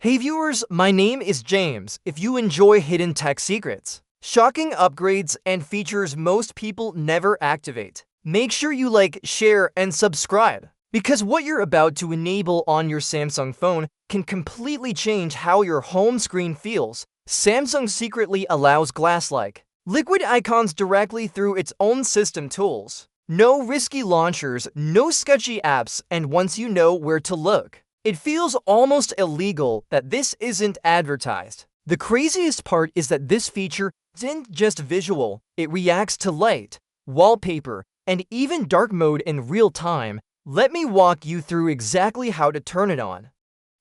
Hey viewers, my name is James. If you enjoy hidden tech secrets, shocking upgrades, and features most people never activate, make sure you like, share, and subscribe. Because what you're about to enable on your Samsung phone can completely change how your home screen feels. Samsung secretly allows glass-like liquid icons directly through its own system tools. No risky launchers, no sketchy apps, and once you know where to look, it feels almost illegal that this isn't advertised. The craziest part is that this feature isn't just visual, it reacts to light, wallpaper, and even dark mode in real time. Let me walk you through exactly how to turn it on,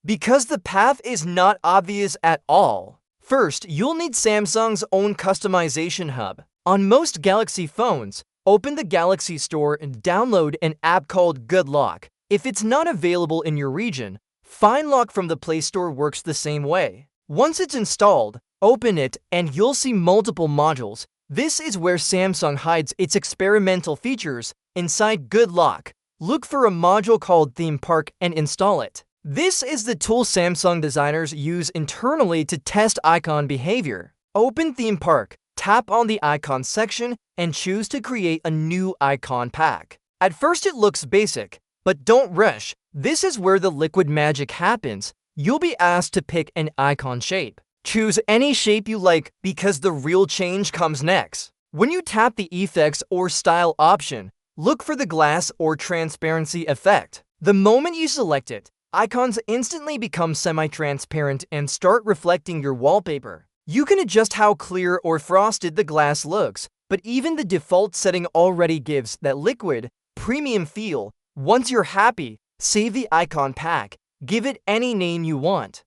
because the path is not obvious at all. First, you'll need Samsung's own customization hub. On most Galaxy phones, open the Galaxy Store and download an app called Good Lock. If it's not available in your region, FineLock from the Play Store works the same way. Once it's installed, open it and you'll see multiple modules. This is where Samsung hides its experimental features. Inside Good Lock, look for a module called Theme Park and install it. This is the tool Samsung designers use internally to test icon behavior. Open Theme Park, tap on the icon section, and choose to create a new icon pack. At first it looks basic, but don't rush. This is where the liquid magic happens. You'll be asked to pick an icon shape. Choose any shape you like because the real change comes next. When you tap the Effects or Style option, look for the glass or transparency effect. The moment you select it, icons instantly become semi-transparent and start reflecting your wallpaper. You can adjust how clear or frosted the glass looks, but even the default setting already gives that liquid, premium feel. Once you're happy, save the icon pack, give it any name you want,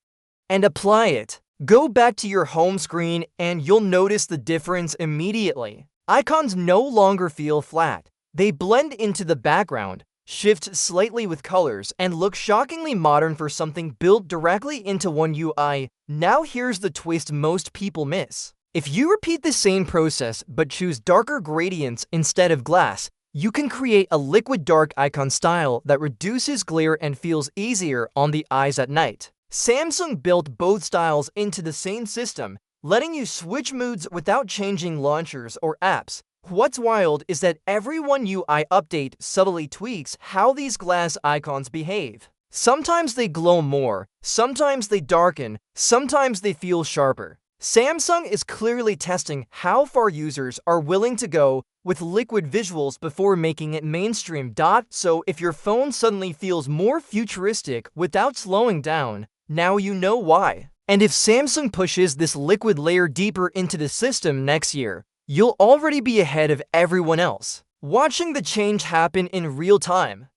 and apply it. Go back to your home screen and you'll notice the difference immediately. Icons no longer feel flat. They blend into the background, shift slightly with colors, and look shockingly modern for something built directly into One UI. Now here's the twist most people miss. If you repeat the same process but choose darker gradients instead of glass, you can create a liquid dark icon style that reduces glare and feels easier on the eyes at night. Samsung built both styles into the same system, letting you switch moods without changing launchers or apps. What's wild is that every One UI update subtly tweaks how these glass icons behave. Sometimes they glow more, sometimes they darken, sometimes they feel sharper. Samsung is clearly testing how far users are willing to go with liquid visuals before making it mainstream. So if your phone suddenly feels more futuristic without slowing down, now you know why. And if Samsung pushes this liquid layer deeper into the system next year, you'll already be ahead of everyone else, watching the change happen in real time.